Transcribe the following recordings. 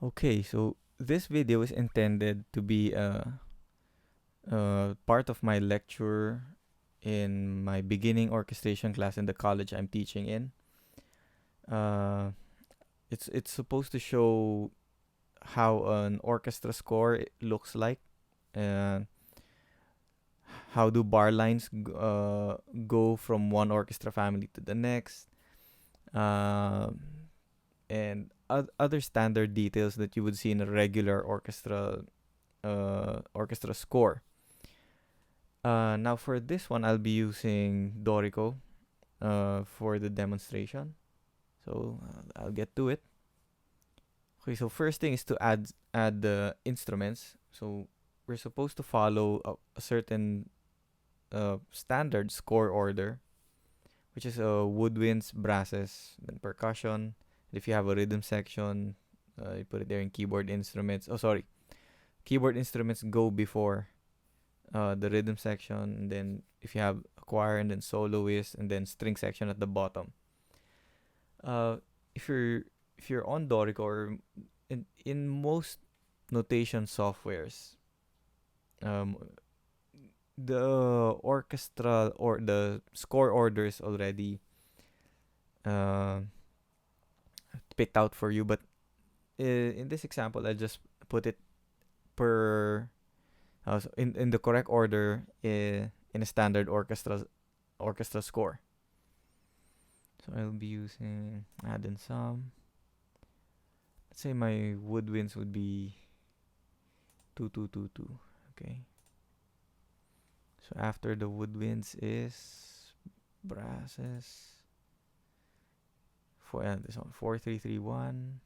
Okay, so this video is intended to be a part of my lecture in my beginning orchestration class in the college I'm teaching in. Uh, it's supposed to show how an orchestra score looks like, and how do bar lines go from one orchestra family to the next, uh, and other standard details that you would see in a regular orchestra score. Now for this one, I'll be using Dorico for the demonstration. So I'll get to it. Okay, so first thing is to add the instruments. So we're supposed to follow a certain standard score order, which is woodwinds, brasses, then percussion. If you have a rhythm section, you put it there in keyboard instruments. Oh, sorry, keyboard instruments go before the rhythm section, and then if you have a choir, and then soloist, and then string section at the bottom. Uh, if you're on Doric, or in most notation softwares, um, the orchestra or the score order is already uh, picked out for you. But in this example, I just put it per so in the correct order in a standard orchestra score. So I'll be using add in some. Let's say my woodwinds would be 2222. Okay. So after the woodwinds is brasses. For this one 4331.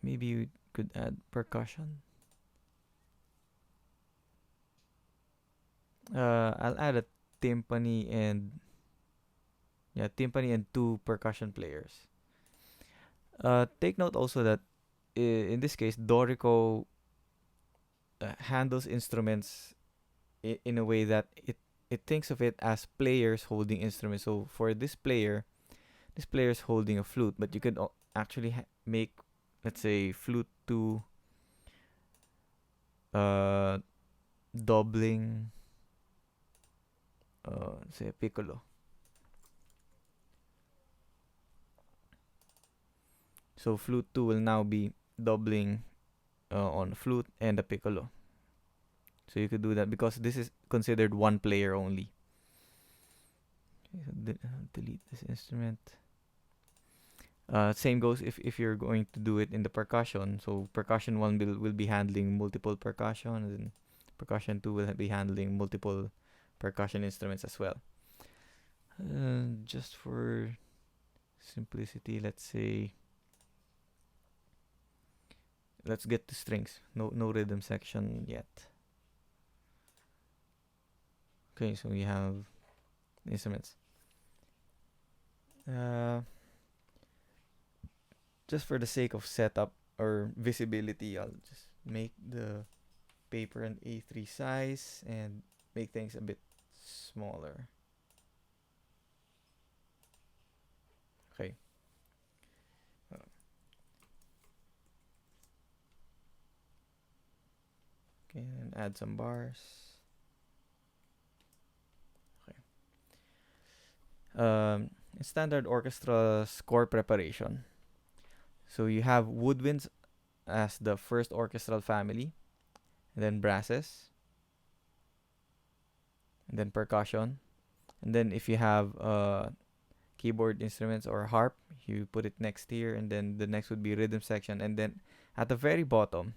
Maybe we could add percussion. I'll add a timpani and timpani and two percussion players. Take note also that in this case, Dorico handles instruments in a way that it thinks of it as players holding instruments. So for this player is holding a flute, but you could actually make, let's say, flute to uh, doubling, say, a piccolo. So flute 2 will now be doubling on flute and the piccolo. So you could do that because this is considered one player only. Okay, so delete this instrument. Same goes if you're going to do it in the percussion. So percussion 1 will be handling multiple percussion, and then percussion 2 will be handling multiple percussion instruments as well. Just for simplicity, let's get to strings. No rhythm section yet. Okay, so we have instruments. Just for the sake of setup or visibility, I'll just make the paper an A3 size and make things a bit smaller. Okay. Okay, and add some bars. Okay. Standard orchestra score preparation. So you have woodwinds as the first orchestral family, and then brasses, and then percussion, and then if you have keyboard instruments or harp, you put it next here, and then the next would be rhythm section, and then at the very bottom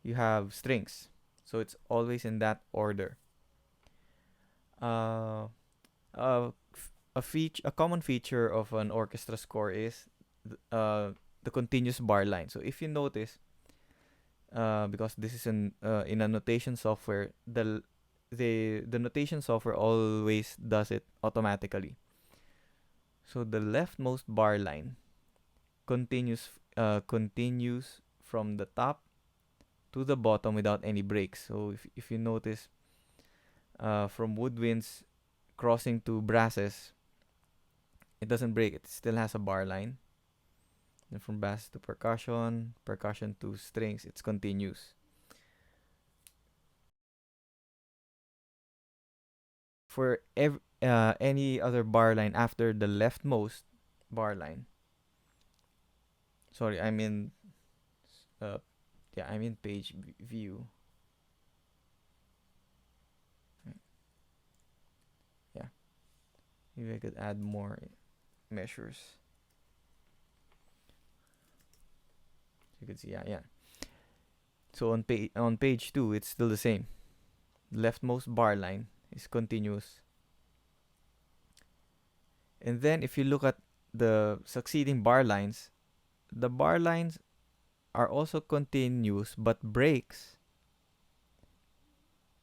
you have strings. So it's always in that order. A common feature of an orchestra score is the continuous bar line. So if you notice, because this is in a notation software, the notation software always does it automatically. So the leftmost bar line continues from the top to the bottom without any breaks. So if you notice, from woodwinds crossing to brasses, it doesn't break. It still has a bar line. Then from bass to percussion, percussion to strings, it's continuous. For any other bar line after the leftmost bar line. Sorry, I'm in uh yeah, I'm in page view. Yeah. Maybe I could add more measures. So you could see, yeah. So on page 2, it's still the same. The leftmost bar line is continuous. And then if you look at the succeeding bar lines, the bar lines are also continuous but breaks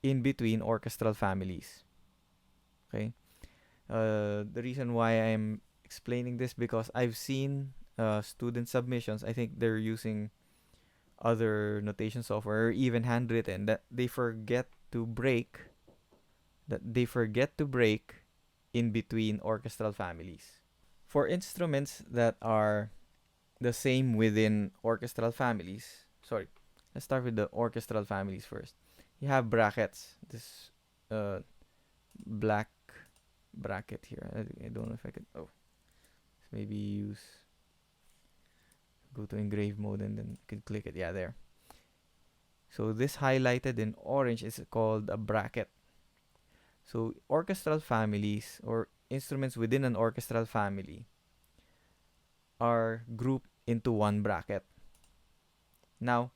in between orchestral families. Okay? The reason why I'm explaining this because I've seen student submissions. I think they're using other notation software or even handwritten that they forget to break in between orchestral families. For instruments that are the same within orchestral families, sorry, let's start with the orchestral families first. You have brackets. This uh, black bracket here. I don't know if I could. Oh, maybe use go to engrave mode and then you can click it. Yeah, there. So this highlighted in orange is called a bracket. So orchestral families or instruments within an orchestral family are grouped into one bracket. Now,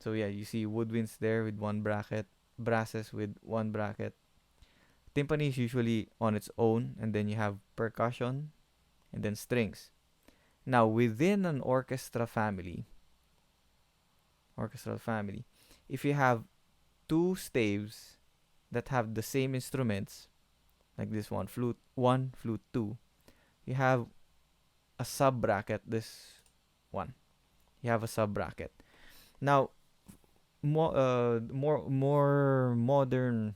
so yeah, you see woodwinds there with one bracket, brasses with one bracket. Timpani is usually on its own, and then you have percussion, and then strings. Now, within an orchestral family, if you have two staves that have the same instruments, like this one, flute 1, flute 2, you have a sub bracket, this one. You have a sub bracket. Now, more modern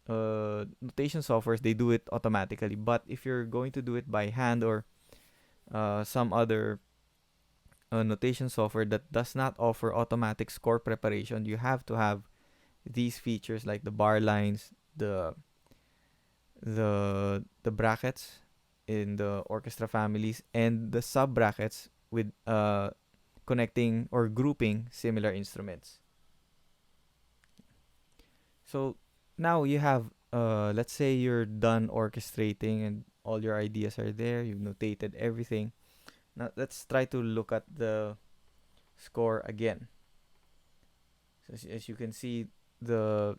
notation softwares, they do it automatically. But if you're going to do it by hand or some other notation software that does not offer automatic score preparation, you have to have these features like the bar lines, the brackets in the orchestra families, and the sub brackets with connecting or grouping similar instruments. So now you have let's say you're done orchestrating and all your ideas are there, you've notated everything. Now let's try to look at the score again. So as you can see, the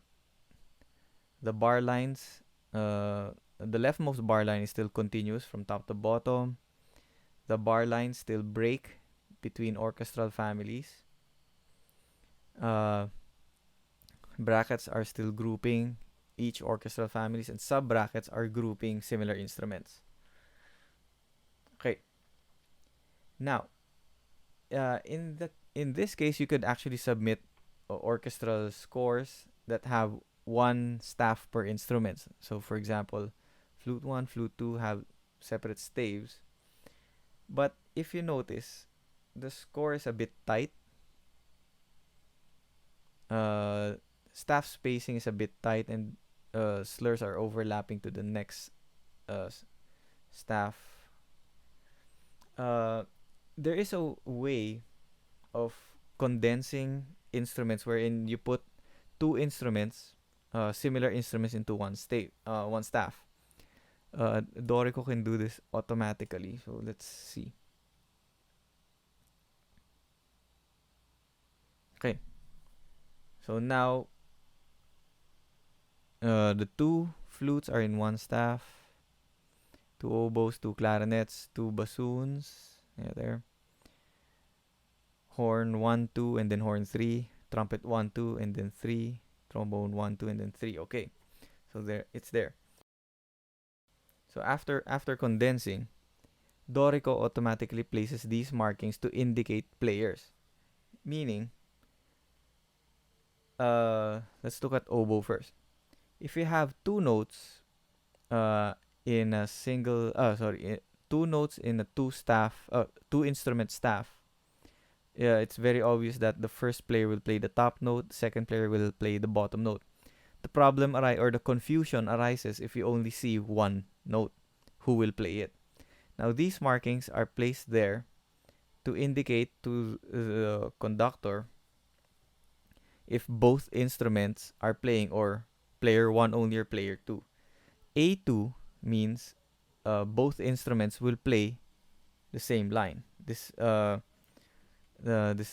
bar lines, the leftmost bar line is still continuous from top to bottom. The bar lines still break between orchestral families. Brackets are still grouping each orchestral families, and sub brackets are grouping similar instruments. Okay. Now, in this case, you could actually submit orchestral scores that have one staff per instrument. So, for example, flute 1, flute 2 have separate staves. But if you notice, the score is a bit tight. Staff spacing is a bit tight, and slurs are overlapping to the next staff. There is a way of condensing instruments wherein you put two instruments, similar instruments into one staff. Dorico can do this automatically. So let's see. Okay. So now the two flutes are in one staff, two oboes, two clarinets, two bassoons. Yeah, there. Horn 1, 2, and then horn 3. Trumpet 1, 2, and then 3. Trombone 1, 2, and then 3. Okay. So there, it's there. So after condensing, Dorico automatically places these markings to indicate players. Meaning, let's look at oboe first. If you have two notes in a single two notes in a two instrument staff, yeah, it's very obvious that the first player will play the top note, the second player will play the bottom note. The problem or the confusion arises if you only see one note, who will play it. Now these markings are placed there to indicate to the conductor if both instruments are playing, or player 1 only or player 2. A2 means both instruments will play the same line. This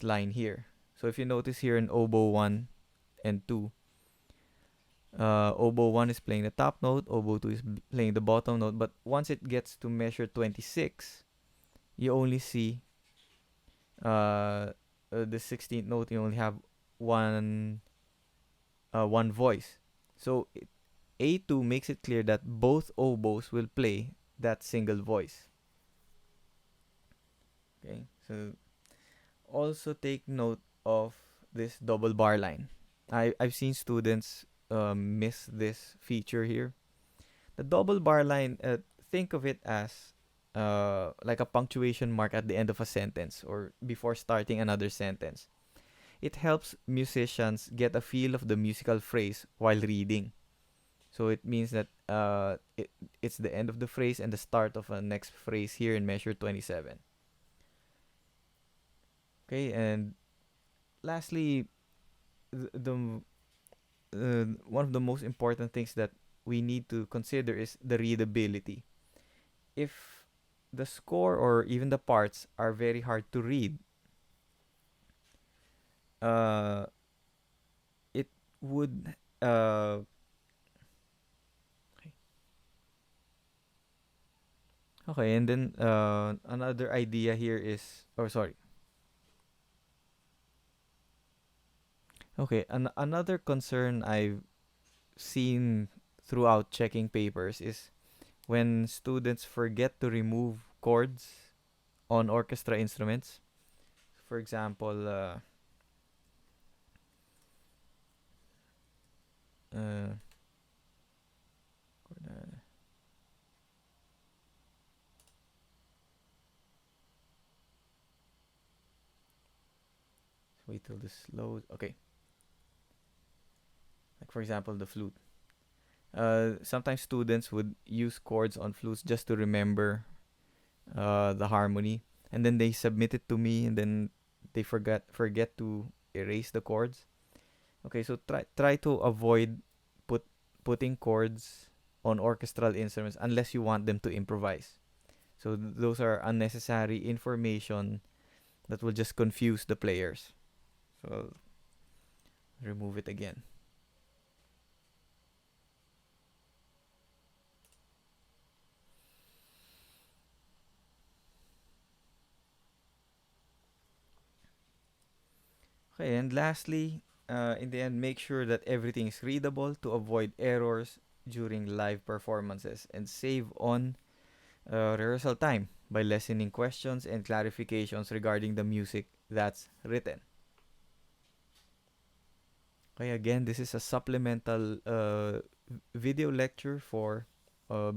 line here. So if you notice here in oboe 1 and 2, oboe 1 is playing the top note, oboe 2 is playing the bottom note, but once it gets to measure 26, you only see the 16th note, you only have one one voice. So A2 makes it clear that both oboes will play that single voice. Okay, so also take note of this double bar line. I've seen students miss this feature here. The double bar line, think of it as like a punctuation mark at the end of a sentence or before starting another sentence. It helps musicians get a feel of the musical phrase while reading. So it means that it's the end of the phrase and the start of a next phrase here in measure 27. Okay, and lastly, the one of the most important things that we need to consider is the readability. If the score or even the parts are very hard to read, uh, it would okay, and then another idea here is, oh sorry. Okay, another concern I've seen throughout checking papers is when students forget to remove chords on orchestra instruments. For example, uh, wait till this loads. Okay, like for example, the flute. Sometimes students would use chords on flutes just to remember the harmony, and then they submit it to me, and then they forget to erase the chords. Okay, so try to avoid putting chords on orchestral instruments unless you want them to improvise. So those are unnecessary information that will just confuse the players. So I'll remove it again. Okay, and lastly, in the end, make sure that everything is readable to avoid errors during live performances and save on rehearsal time by listening questions and clarifications regarding the music that's written. Okay, again, this is a supplemental video lecture for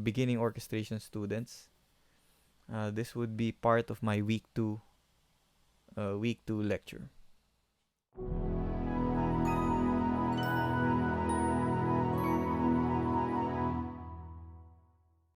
beginning orchestration students. This would be part of my week 2 lecture.